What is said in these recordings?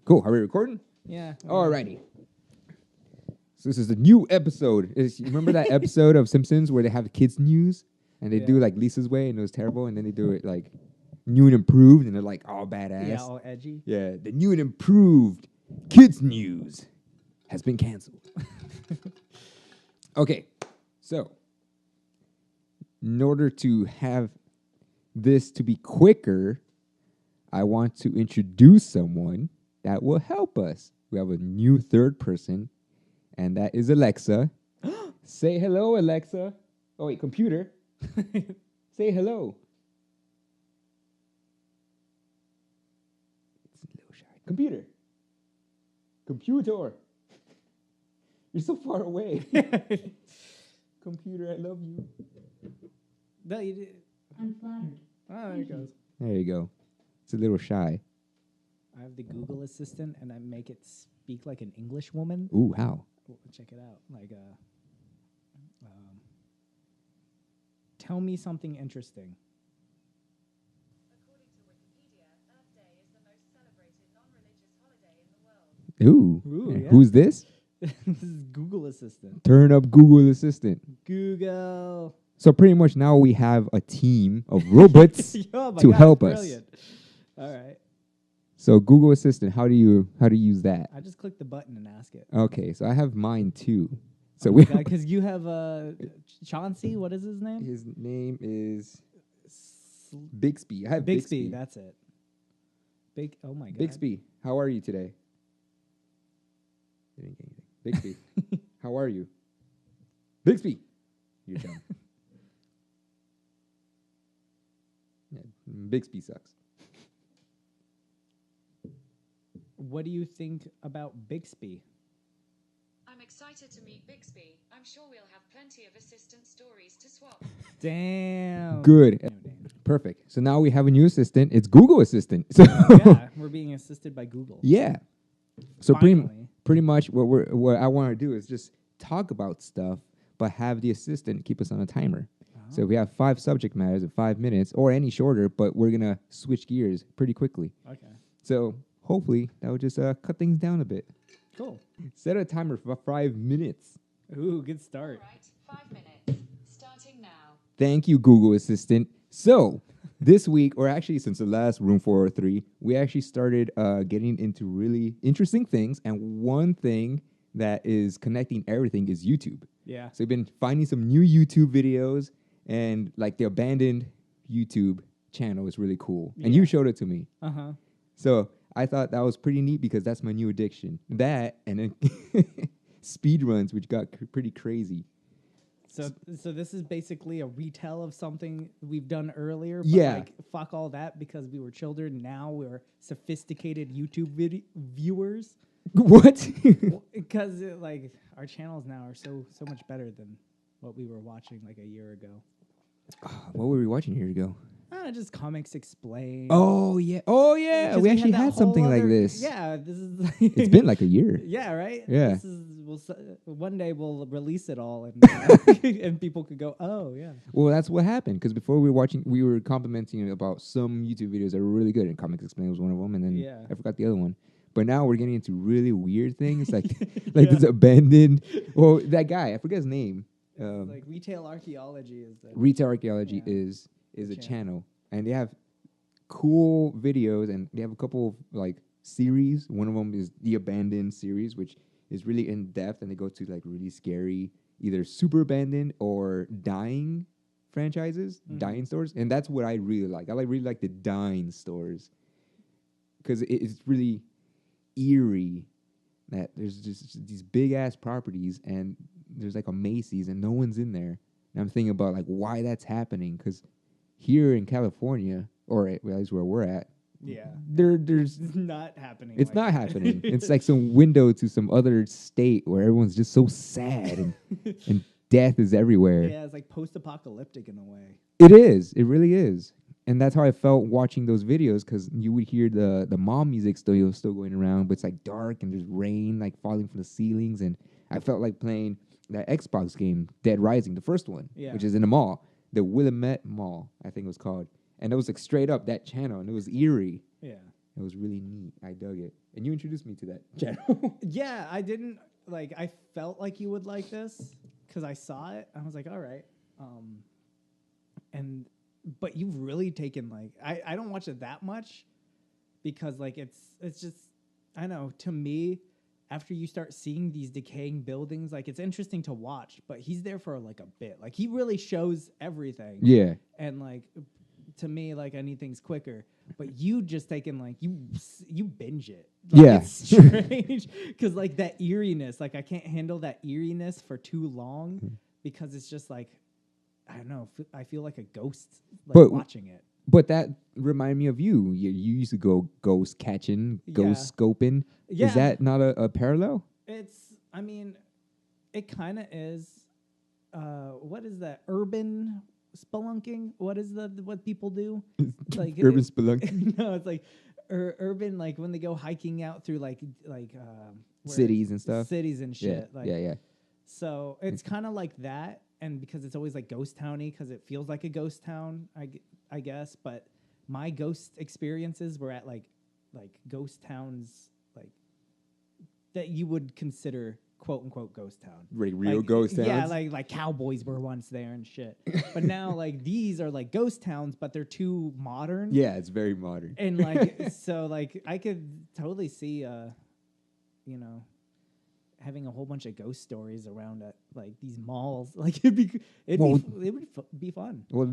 Cool. Are we recording? Yeah. Alrighty. So this is a new episode. You remember that episode of Simpsons where they have kids news and they do like Lisa's way and it was terrible, and then they do it like new and improved and they're like all badass. Yeah, all edgy. Yeah, the new and improved kids news has been canceled. Okay, so in order to have this to be quicker, I want to introduce someone that will help us. We have a new third person, and that is Alexa. Say hello, Alexa. Oh, wait, computer. Say hello. It's a little shy. Computer. Computer. You're so far away. Computer, I love you. No, you did. I'm flattered. Oh, there it goes. There you go. It's a little shy. I have the Google Assistant, and I make it speak like an English woman. Ooh, how? Check it out. Like, tell me something interesting. According to Wikipedia, Earth Day is the most celebrated non-religious holiday in the world. Ooh. Ooh, yeah. Who's this? This is Google Assistant. Turn up Google Assistant. Google. So pretty much now we have a team of robots Oh my to God, help us. brilliant. All right. So Google Assistant, how do you use that? I just click the button and ask it. Okay, so I have mine too. So we Because you have Chauncey. What is his name? his name is Bixby. I have Bixby. Bixby. That's it. Oh my God. Bixby, how are you today? Didn't get anything. Bixby, how are you? Bixby, you're dumb. Yeah, Bixby sucks. What do you think about Bixby? I'm excited to meet Bixby. I'm sure we'll have plenty of assistant stories to swap. Damn. Good. No, damn. Perfect. So now we have a new assistant. It's Google Assistant. So Yeah, we're being assisted by Google. yeah. So Finally. pretty much what I want to do is just talk about stuff, but have the assistant keep us on a timer. So we have 5 subject matters in 5 minutes, or any shorter, but we're gonna switch gears pretty quickly. Okay. So hopefully that would just cut things down a bit. Cool. Set a timer for 5 minutes. Ooh, good start. All right, 5 minutes. Starting now. Thank you, Google Assistant. So this week, or actually since the last Room 403, we actually started getting into really interesting things. And one thing that is connecting everything is YouTube. Yeah. So we've been finding some new YouTube videos, and like the abandoned YouTube channel is really cool. And you showed it to me. Uh-huh. So I thought that was pretty neat because that's my new addiction. That and then speed runs, which got pretty crazy. So this is basically a retell of something we've done earlier. But Yeah. like, fuck all that because we were children. Now we're sophisticated YouTube viewers. What? Because like our channels now are so much better than what we were watching like a year ago. What were we watching here ago? Just Comics Explained. Oh yeah. Oh yeah. 'Cause We actually that had whole something like other- this. Yeah, this is. It's been like a year. Yeah, right. Yeah. One day we'll release it all, and and people could go, oh yeah. Well, that's what happened because before we were complimenting about some YouTube videos that were really good, and Comics Explained was one of them, and then I forgot the other one. But now we're getting into really weird things, like this abandoned. Well, that guy, I forget his name. Like Retail Archaeology is the Retail Archaeology is The a channel, and they have cool videos, and they have a couple of like series. One of them is the Abandoned series, which is really in depth, and they go to like really scary, either super abandoned or dying franchises, dying stores, and that's what I really like. I really like the dying stores because it's really eerie that there's just these big ass properties and there's like a Macy's and no one's in there. And I'm thinking about like why that's happening, because here in California, or at least where we're at, there's It's not happening. it's like not that. happening. It's like some window to some other state where everyone's just so sad and death is everywhere. Yeah, it's like post-apocalyptic in a way. It is. It really is. And that's how I felt watching those videos, because you would hear the mom music still going around, but it's like dark and there's rain like falling from the ceilings. And I felt like playing that Xbox game, Dead Rising, the first one, which is in a mall, the Willamette Mall, I think it was called. And it was like straight up that channel, and it was eerie. Yeah. It was really neat. I dug it, and you introduced me to that channel. Yeah, I didn't like. I felt like you would like this because I saw it. I was like, all right. And but you've really taken like I don't watch it that much because like it's just I don't know, to me, after you start seeing these decaying buildings, like it's interesting to watch, but he's there for like a bit. Like he really shows everything. Yeah. And like to me, like I need things quicker. But you just taking like you binge it. Like, Yeah. it's strange because like that eeriness, like I can't handle that eeriness for too long because it's just like I don't know. I feel like a ghost like But- watching it. But that reminded me of you. You used to go ghost catching, ghost scoping. Yeah. Is that not a parallel? It's. I mean, it kind of is. What is that? Urban spelunking. What is what people do? Like Urban spelunking. No, it's like urban. Like when they go hiking out through like where- Cities and stuff. cities and shit. Yeah, Like, yeah. So it's kind of like that, and because it's always like ghost towny, because it feels like a ghost town, I guess. But my ghost experiences were at like ghost towns, like that you would consider quote unquote ghost town. Real Like, ghost towns. Yeah, like cowboys were once there and shit. But now like these are like ghost towns, but they're too modern. Yeah, it's very modern. And like so like I could totally see having a whole bunch of ghost stories around at like these malls. Like it would be fun. Well,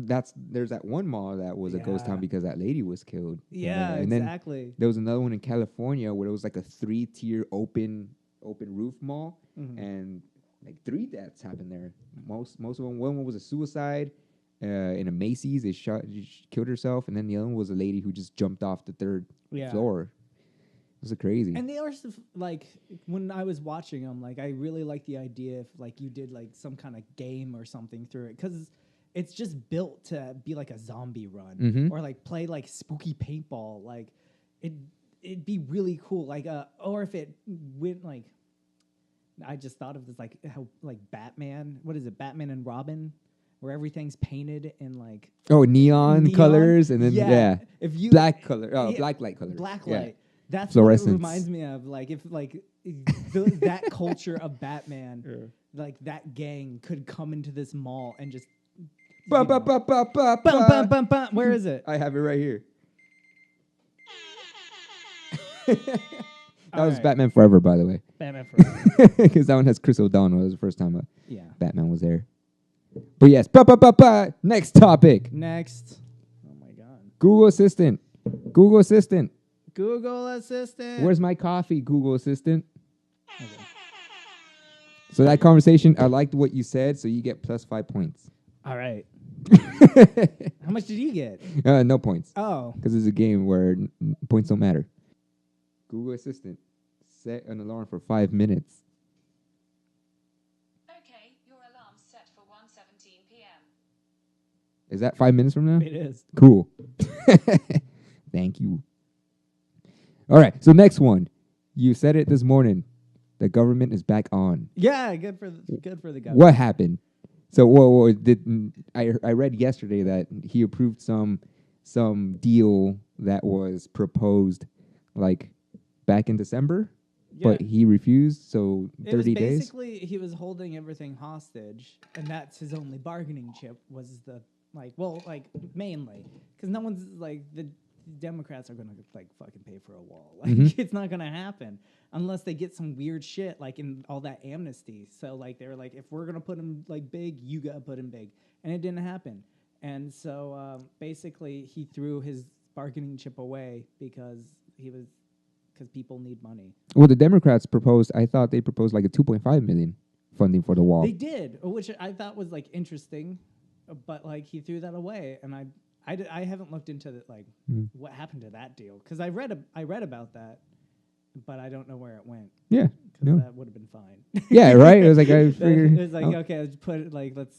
there's that one mall that was a ghost town Yeah. because that lady was killed. Yeah, and then exactly. there was another one in California where it was like a 3-tier open roof mall, Mhm. and like 3 deaths happened there. Most of them. One was a suicide in a Macy's. She killed herself, and then the other one was a lady who just jumped off the 3rd Yeah. floor. It was crazy. And they are like when I was watching them, like I really like the idea if like you did like some kind of game or something through it because it's just built to be like a zombie run Mhm. or like play like spooky paintball. Like it'd be really cool. Like or if it went like I just thought of this like how like Batman. What is it? Batman and Robin, where everything's painted in like oh, neon colors, and then if you black color. Oh, yeah, black light colors. black Yeah. light. That's what it Fluorescence. reminds me of. Like if like that culture of Batman, like that gang could come into this mall and just Ba, you ba, know, ba, ba, ba, bum, bum, ba. bum, bum. Where is it? I have it right here. That was Alright. Batman Forever, by the way, Batman Forever. because that one has Chris O'Donnell. It was the first time Yeah. Batman was there. But yes, next topic. Next. Oh my God. Google Assistant. Google Assistant. Google Assistant. Where's my coffee, Google Assistant? So that conversation, I liked what you said, so you get plus 5 points. All right. How much did you get? No points, Oh. because it's a game where points don't matter. Google Assistant, set an alarm for 5 minutes. Okay, your alarm's set for 1:17 p.m. Is that 5 minutes from now? It is. Cool. Thank you. All right, so next one. You said it this morning. The government is back on. Yeah, good for the guy. What happened? So, I read yesterday that he approved some deal that was proposed like back in December, but he refused. So It was 30 days. basically he was holding everything hostage, and that's his only bargaining chip was the mainly because no one's like the Democrats are gonna like fucking pay for a wall. Like it's not gonna happen unless they get some weird shit like in all that amnesty. So like they were like, if we're gonna put him like big, you gotta put him big, and it didn't happen. And so basically he threw his bargaining chip away because people need money. Well, the Democrats proposed. I thought they proposed like a 2.5 million funding for the wall. They did, which I thought was like interesting, but like he threw that away, and I haven't looked into what happened to that deal because I read about that, but I don't know where it went. Yeah, Because no. that would have been fine. Yeah, right. It was like I figured. It was like oh, okay, let's put it like let's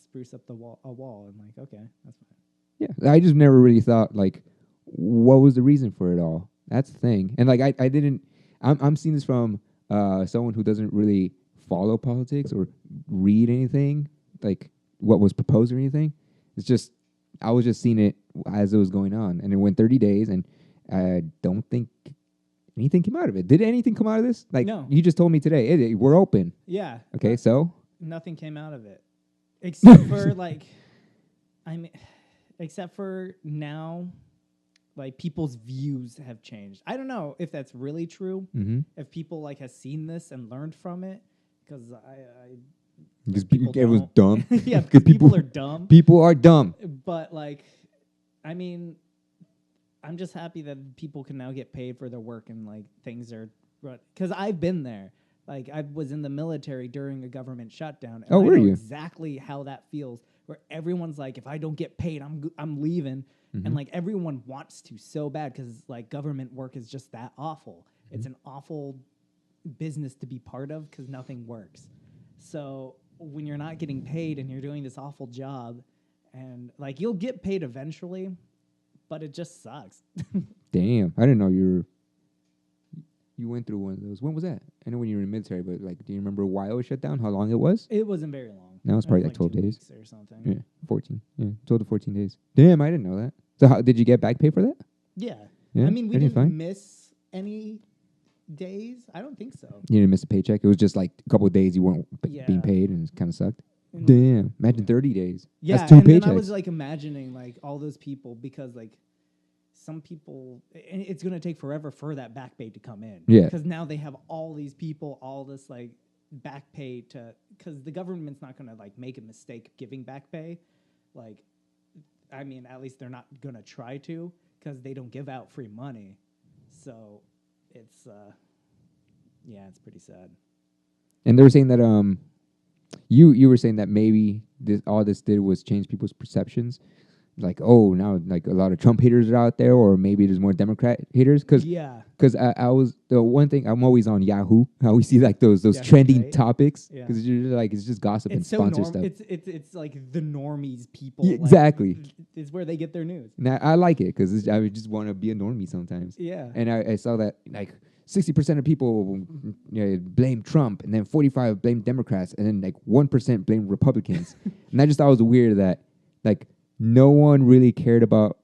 spruce up a wall, and like okay, that's fine. yeah, I just never really thought like what was the reason for it all. That's the thing, and like I didn't. I'm seeing this from someone who doesn't really follow politics or read anything like what was proposed or anything. It's just I was just seeing it as it was going on, and it went 30 days, and I don't think anything came out of it. Did anything come out of this? Like No. you just told me today, "Hey, we're open." Yeah. Okay, so Nothing came out of it, except for like, I mean, except for now, like people's views have changed. I don't know if that's really true. If people like has seen this and learned from it, because because people everyone's don't. dumb. Yeah, because people are dumb. People are dumb. But like, I mean, I'm just happy that people can now get paid for their work and like things are, because I've been there. Like I was in the military during a government shutdown. And Oh, I were know you? exactly how that feels. Where everyone's like, if I don't get paid, I'm leaving, and like everyone wants to so bad because like government work is just that awful. It's an awful business to be part of because nothing works. So when you're not getting paid and you're doing this awful job, and like you'll get paid eventually, but it just sucks. Damn, I didn't know you went through one of those. When was that? I know when you were in the military, but like, do you remember why it was shut down? How long it was? It wasn't very long. No, it's probably like 12 2 days. weeks or something. Yeah, 14. Yeah, 12 to 14 days. Damn, I didn't know that. So how did you get back pay for that? Yeah. Yeah, I mean, we everything's didn't fine? miss any days. I don't think so. You didn't miss a paycheck. It was just like a couple of days you weren't Yeah. being paid, and it kind of sucked. And- Damn, imagine 30 days. Yeah, That's 2 and paychecks. then I was like imagining like all those people because like some people, and it's gonna take forever for that back pay to come in. Yeah. Because now they have all these people, all this like back pay to, because the government's not gonna like make a mistake giving back pay. Like, I mean, at least they're not gonna try to because they don't give out free money. So it's yeah, it's pretty sad. And they were saying that you were saying that maybe all this did was change people's perceptions. Like, oh, now like a lot of Trump haters are out there, or maybe there's more Democrat haters. Because Yeah. I was the one thing I'm always on Yahoo. How we see like those Yahoo's trending great. topics. Yeah. Because like it's just gossip and It's so sponsor stuff. It's like the normies people. Yeah, like, exactly. It's where they get their news. And I like it because I would just want to be a normie sometimes. Yeah. And I saw that like 60% of people blame Trump, and then 45 blame Democrats, and then like 1% blame Republicans. And I just thought it was weird that like no one really cared about,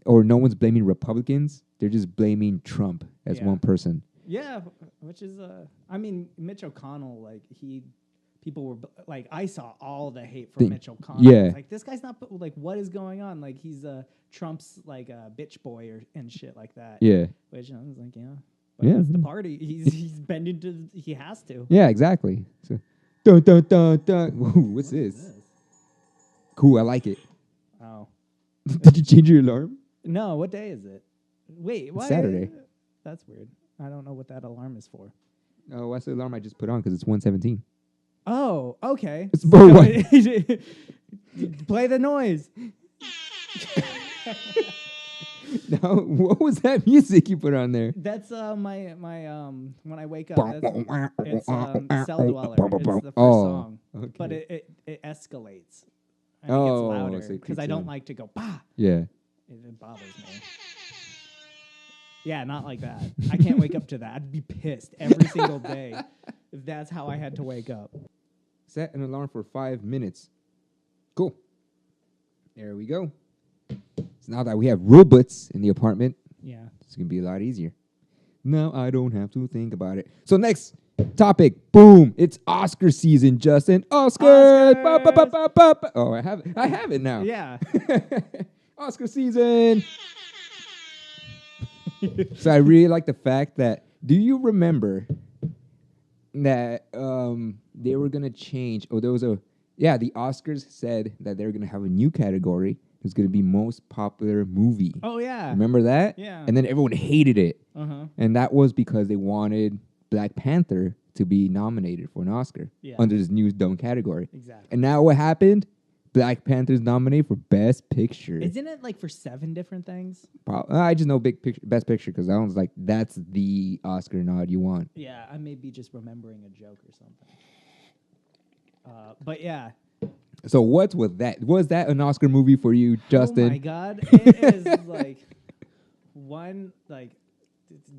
or no one's blaming Republicans. They're just blaming Trump as Yeah. one person. Yeah, which is I mean, Mitch O'Connell, like people were like, I saw all the hate from Mitch O'Connell. yeah. It's like this guy's not like, what is going on? Like he's Trump's like a bitch boy and shit like that. Yeah. Which I was like, yeah, but Yeah. it's the party. He's bending to. He has to. Yeah, exactly. So, dun, dun, dun, dun. Whoa, what's this? Cool, I like it. Oh Did you change your alarm? no, what day is it? Wait, why? Saturday. That's weird. I don't know what that alarm is for. Oh, that's the alarm I just put on because it's 1:17. Oh, okay. It's about what? Play the noise. Now, what was that music you put on there? That's my when I wake up. It's Cell Dweller. It's the first Oh, song, okay. but it escalates. And it gets Oh, louder so it because I kicks don't in. like to go bah. Yeah. It bothers me. Yeah, not like that. I can't wake up to that. I'd be pissed every single day if that's how I had to wake up. Set an alarm for 5 minutes. Cool. There we go. So now that we have robots in the apartment, Yeah. it's going to be a lot easier. Now I don't have to think about it. So next topic. Boom. It's Oscar season, Justin. Oscars. Ba, ba, ba, ba, ba, ba. Oh, I have it now. Yeah. Oscar season. So I really like the fact that, do you remember that they were going to change, the Oscars said that they were going to have a new category. It was going to be most popular movie. Oh yeah. Remember that? Yeah. And then everyone hated it. Uh-huh. And that was because they wanted Black Panther to be nominated for an Oscar under this new dumb category. Exactly. And now what happened? Black Panther's nominated for Best Picture. Isn't it like for 7 different things? I just know Best Picture because I was like, that's the Oscar nod you want. Yeah, I may be just remembering a joke or something. But yeah. So what's with that? Was that an Oscar movie for you, Justin? Oh my God. It is like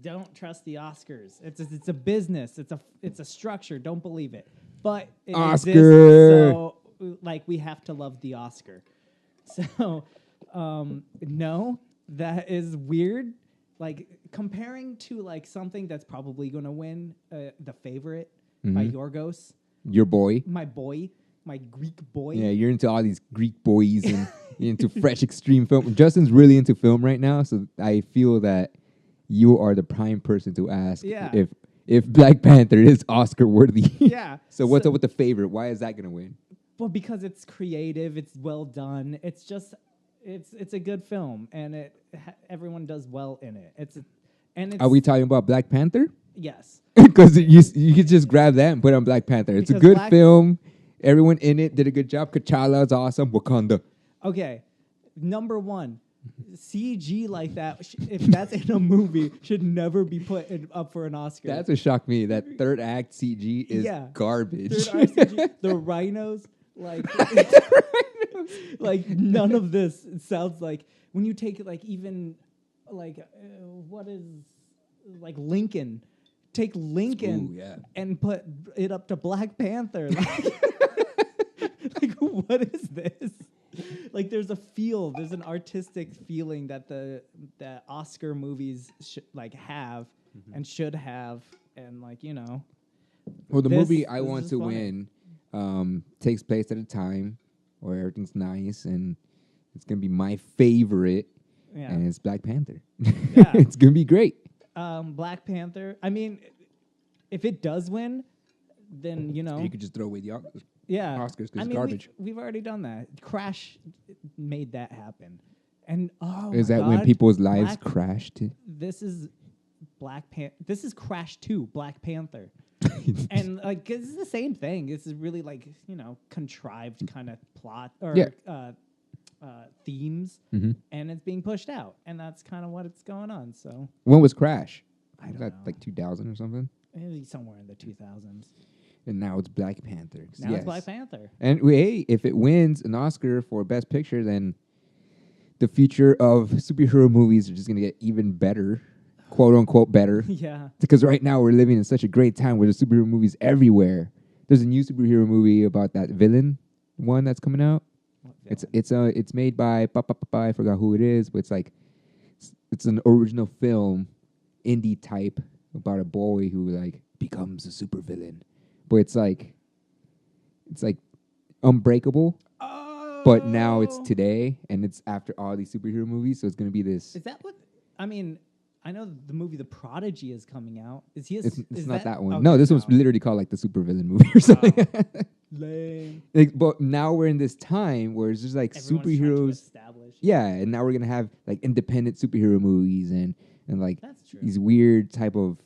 don't trust the Oscars. It's a business. It's a structure. Don't believe it. But it Oscar. exists, so like we have to love the Oscar. So no, that is weird. like comparing to like something that's probably going to win, The Favorite Mm-hmm. by Yorgos, Your boy. my boy, my Greek boy. Yeah, you're into all these Greek boys and you're into fresh extreme film. Justin's really into film right now, so I feel that you are the prime person to ask Yeah. if Black Panther is Oscar worthy. Yeah. So what's up with The Favorite? Why is that gonna win? Well, because it's creative, it's well done. It's just, it's a good film, and everyone does well in it. And it's Are we talking about Black Panther? yes. Because you could just grab that and put on Black Panther. It's a Because good film. Everyone in it did a good job. T'Challa is awesome. Wakanda. Okay, number one, CG like that, if that's in a movie, should never be up for an Oscar. That's what shocked me. That third act CG is Yeah. garbage. Third art CG, the rhinos, like, like none of this sounds like when you take like even like what is like Lincoln. Take Lincoln Ooh, yeah. and put it up to Black Panther. Like, what is this? Like, there's an artistic feeling that the Oscar movies have and should have, and like Well, the movie I this want is to funny. win takes place at a time where everything's nice and it's gonna be my favorite, Yeah. and it's Black Panther. Yeah. It's gonna be great. Black Panther. I mean, if it does win, then You could just throw away the Oscars. yeah, Oscars 'cause I it's mean, garbage. We've already done that. Crash made that happen, and Is my that when God, people's lives Black- crashed? This is This is Crash 2, Black Panther. And like it's the same thing. This is really like contrived kind of plot or Yeah. themes, Mhm. and it's being pushed out, and that's kind of what it's going on. So When was Crash? I Was don't that know. like 2000 or something? Maybe somewhere in the 2000s. And now it's Black Panther. Now Yes. it's Black Panther. And hey, if it wins an Oscar for Best Picture, then the future of superhero movies are just gonna get even better, quote unquote better. Yeah. Because right now we're living in such a great time where there's superhero movies everywhere. There's a new superhero movie about that villain one that's coming out. What It's made by I forgot who it is, but it's an original film, indie type about a boy who like becomes a supervillain. But it's like Unbreakable, but now it's Oh. today and it's after all these superhero movies, so it's gonna be this. Is that what? I mean, I know the movie The Prodigy is coming out. Is he? It's is not that one. okay, No, this one's literally called like the supervillain movie or something. lame. Like, but now we're in this time where it's just like Everyone's trying to superheroes. establish. Yeah, and now we're gonna have like independent superhero movies and like That's true. these weird type of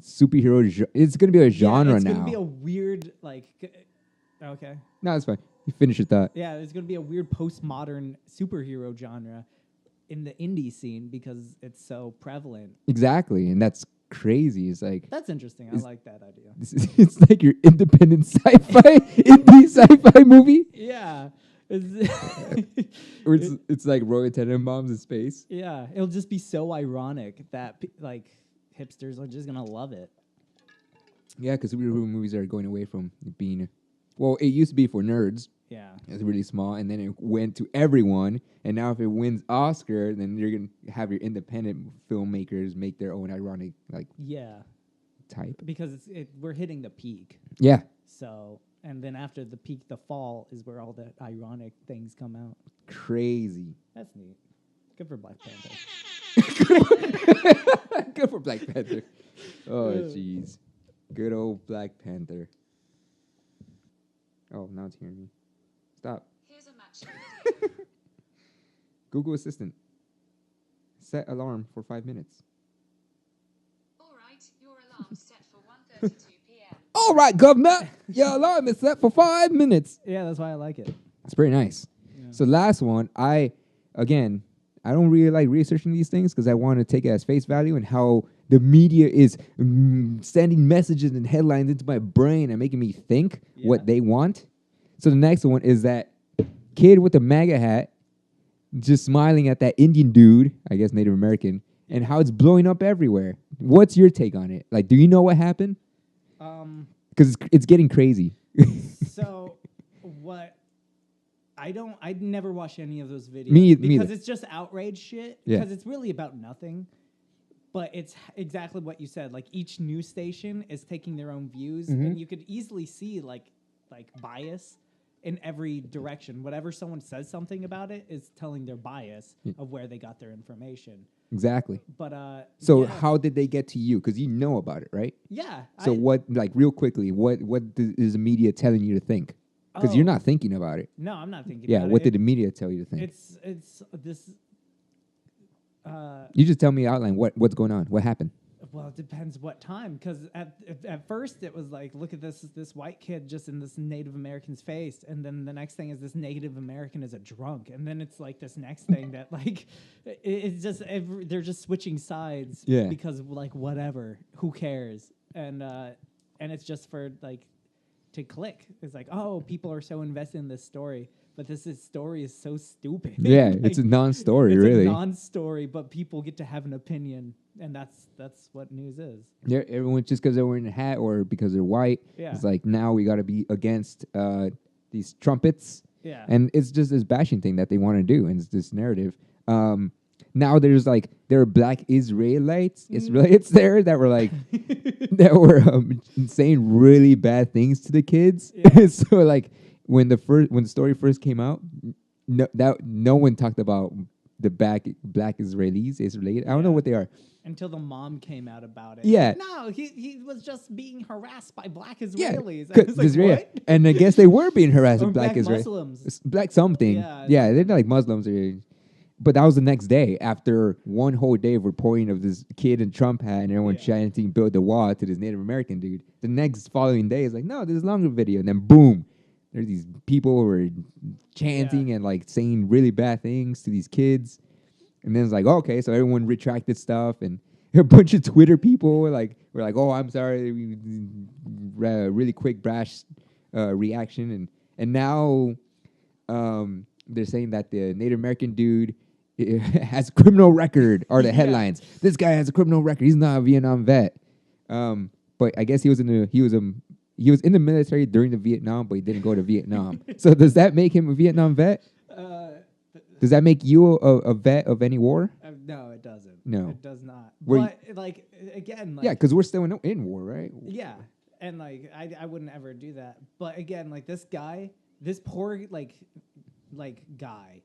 superhero. It's gonna be a genre it's now. gonna be a weird okay. No, it's fine. You finish your thought. Yeah, there's gonna be a weird postmodern superhero genre in the indie scene because it's so prevalent. Exactly, and that's crazy. It's like That's interesting. I Is- like that idea. it's like your independent sci-fi indie sci-fi movie. Yeah. Where it's like Roy Tenenbaums in space. Yeah, it'll just be so ironic that like hipsters are just gonna love it. Yeah, because superhero movies are going away from being. Well, it used to be for nerds. Yeah. It's really small, and then it went to everyone. And now, if it wins Oscar, then you're gonna have your independent filmmakers make their own ironic Yeah, type. because we're hitting the peak. Yeah, So, and then after the peak, the fall is where all the ironic things come out. crazy. That's neat. Good for Black Panther. Good for Black Panther. Oh, jeez. Good old Black Panther. Oh, now it's hearing me. Stop. Here's a matching video. Google Assistant. Set alarm for 5 minutes. All right, your alarm's set for 1:32 p.m. All right, Governor. Your alarm is set for 5 minutes. Yeah, that's why I like it. It's pretty nice. Yeah. So last one, I don't really like researching these things because I want to take it as face value and how the media is sending messages and headlines into my brain and making me think what Yeah. they want. So the next one is that kid with the MAGA hat just smiling at that Indian dude, I guess Native American, and how it's blowing up everywhere. What's your take on it? Like, do you know what happened? Because it's getting crazy. So what? I'd never watch any of those videos Me because either. it's just outrage shit. Yeah. Because it's really about nothing. But it's exactly what you said. Like each news station is taking their own views, Mm-hmm. and you could easily see like bias in every direction. Whatever someone says something about it is telling their bias of where they got their information. Exactly. But So yeah. how did they get to you? Because you know about it, right? Yeah. So what, like real quickly, what is the media telling you to think? Because you're Oh. not thinking about it. No, I'm not thinking. Yeah. about What it. did the media tell you to think? It's this. You just tell me outline what's going on. What happened? Well, it depends what time. Because at first it was like, look at this white kid just in this Native American's face, and then the next thing is this Native American is a drunk, and then it's like this next thing that like it's just they're just switching sides. Yeah. Because like whatever, who cares? And it's just for like to click. It's like, oh, people are so invested in this story. But story is so stupid. Yeah, Like, it's a non-story, it's really. a non-story, but people get to have an opinion, and that's what news is. Yeah, everyone just because they're wearing a hat or because they're white. Yeah. It's like now we got to be against these trumpets. Yeah. And it's just this bashing thing that they want to do, and it's this narrative. Now there are black Israelites there that were like that were saying really bad things to the kids. Yeah. So like when the story first came out, no one talked about the black Israelis. I don't know what they are. Until the mom came out about it. Yeah. No, he was just being harassed by black Yeah, Israelis. I was like, Israel. what? And I guess they were being harassed Or with black Israelis. Muslims. Black something. Yeah. They're not like Muslims. But that was the next day after one whole day of reporting of this kid in Trump hat and everyone chanting build the wall to this Native American dude. The next following day is like, no, this is a longer video. And then boom, there's these people who are chanting and like saying really bad things to these kids. And then it's like, okay, so everyone retracted stuff, and a bunch of Twitter people were like, oh, I'm sorry, really quick, brash reaction. And now they're saying that the Native American dude has a criminal record, are the headlines. This guy has a criminal record. He's not a Vietnam vet. But I guess he was in the military during the Vietnam, but he didn't go to Vietnam. So does that make him a Vietnam vet? Does that make you a vet of any war? No, it doesn't. No. It does not. Were But like again, like, Yeah, because we're still in war, right? yeah, and like I wouldn't ever do that. But again, like this guy, this poor like guy,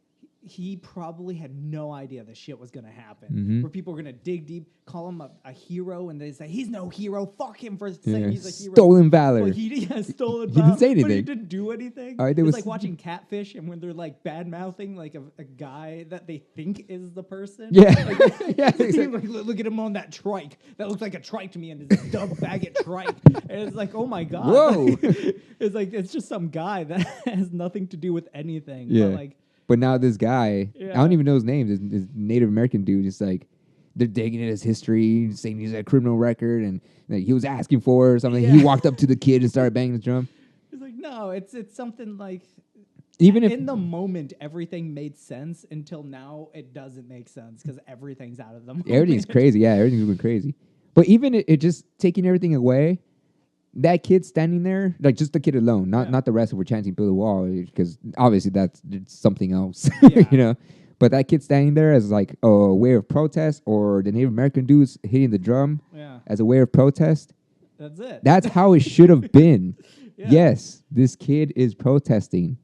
he probably had no idea this shit was gonna happen. Mhm. Where people were gonna dig deep, call him a hero, and they say he's no hero. Fuck him for saying Yeah. he's a hero. Stolen valor. Well, he stolen. He didn't say But he anything. didn't do anything. There It's was- like watching Catfish, and when they're like bad mouthing like a guy that they think is the person. Yeah. Like, Yeah, he's exactly. like, look at him on that trike. That looks like a trike to me, and this Doug Baggett trike. And it's like, oh my god. Whoa. It's like it's just some guy that has nothing to do with anything. Yeah. But like, But now this guy, I Yeah. don't even know his name. This Native American dude is like, they're digging at his history, saying he's a criminal record, and like, he was asking for it or something. Yeah. He walked up to the kid and started banging his drum. it's like no, it's something like. Even if in the moment everything made sense, until now it doesn't make sense because everything's out of the moment. everything's crazy, yeah, everything's going crazy. But even it just taking everything away, that kid standing there, like just the kid alone, not the rest who were chanting "Build a wall," because obviously that's something else, Yeah. you know. But that kid standing there as like a way of protest, or the Native American dudes hitting the drum Yeah, as a way of protest. that's it. That's how it should have been. Yeah. Yes, this kid is protesting.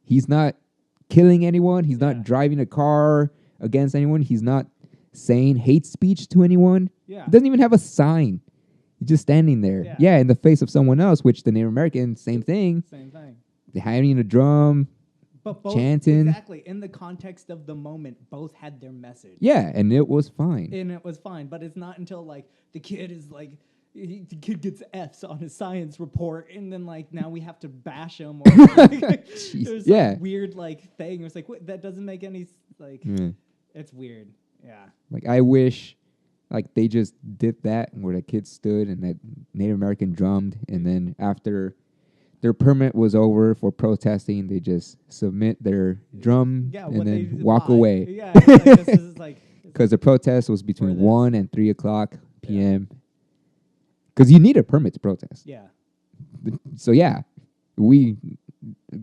He's not killing anyone. He's Yeah. not driving a car against anyone. He's not saying hate speech to anyone. Yeah. He doesn't even have a sign. He's just standing there. Yeah. Yeah, in the face of someone else, which the Native American, same thing. Same thing. They're hiding a drum. But both, Chanting. exactly in the context of the moment, both had their message. Yeah, and it was fine. And it was fine. But it's not until like the kid is like, the kid gets F's on his science report, and then like now we have to bash him. Or like, there's Yeah. some weird like thing. It's like that doesn't make any like. Yeah. It's weird. Yeah. Like, I wish like they just did that where the kid stood and that Native American drummed, and then after their permit was over for protesting, they just submit their drum Yeah. and when then they walk lie. away. Yeah. It's like, this is like. Because the protest was between this. 1 and 3 o'clock p.m. Because you need a permit to protest. Yeah. So yeah, we,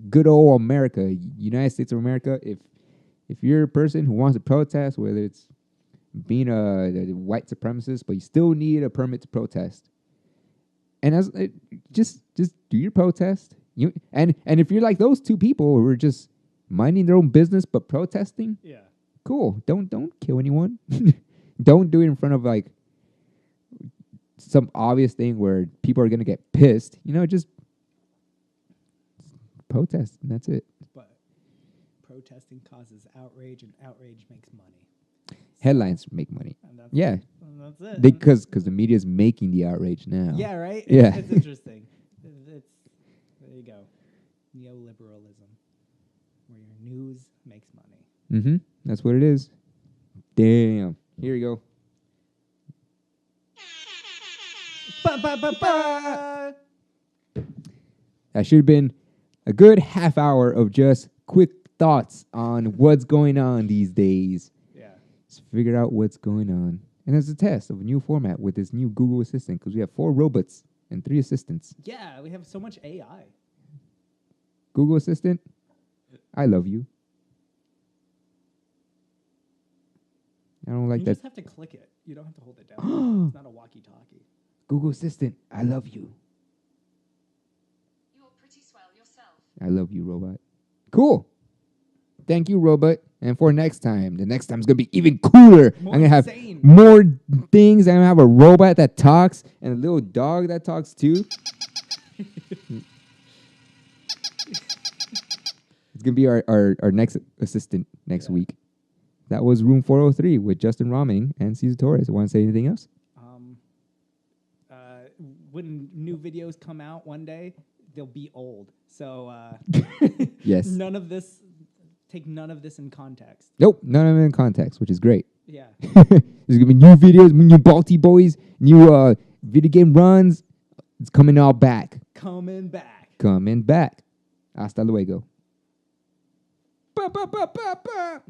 good old America, United States of America, if you're a person who wants to protest, whether it's being a white supremacist, but you still need a permit to protest. And just do your protest. And if you're like those two people who are just minding their own business but protesting, Yeah. cool. Don't kill anyone. Don't do it in front of like some obvious thing where people are gonna get pissed. Just protest and that's it. But protesting causes outrage, and outrage makes money. Headlines make money. And Yeah, that's it. because the media is making the outrage now. Yeah, right? Yeah. It's interesting. It's there you go. Neoliberalism, where your news makes money. Mm-hmm. That's what it is. Damn. Here you go. Ba, ba, ba, ba. That should have been a good half hour of just quick thoughts on what's going on these days. Yeah. Just figure out what's going on. And it's a test of a new format with this new Google Assistant because we have 4 robots and 3 assistants. Yeah, we have so much AI. Google Assistant, I love you. I don't like You that. just have to click it. You don't have to hold it down. It's not a walkie-talkie. Google Assistant, I love you. You're pretty swell yourself. I love you, robot. Cool. Thank you, robot. And for next time, the next time is going to be even cooler. More I'm going to have insane. more things. I'm going to have a robot that talks and a little dog that talks too. It's going to be our next assistant next week. That was Room 403 with Justin Raming and Cesar Torres. Want to say anything else? When new videos come out one day, they'll be old. So Yes. Take none of this in context. Nope, none of it in context, which is great. Yeah. There's going to be new videos, new Balti Boys, new video game runs. It's coming all back. Coming back. Coming back. Hasta luego. Ba, ba, ba, ba, ba.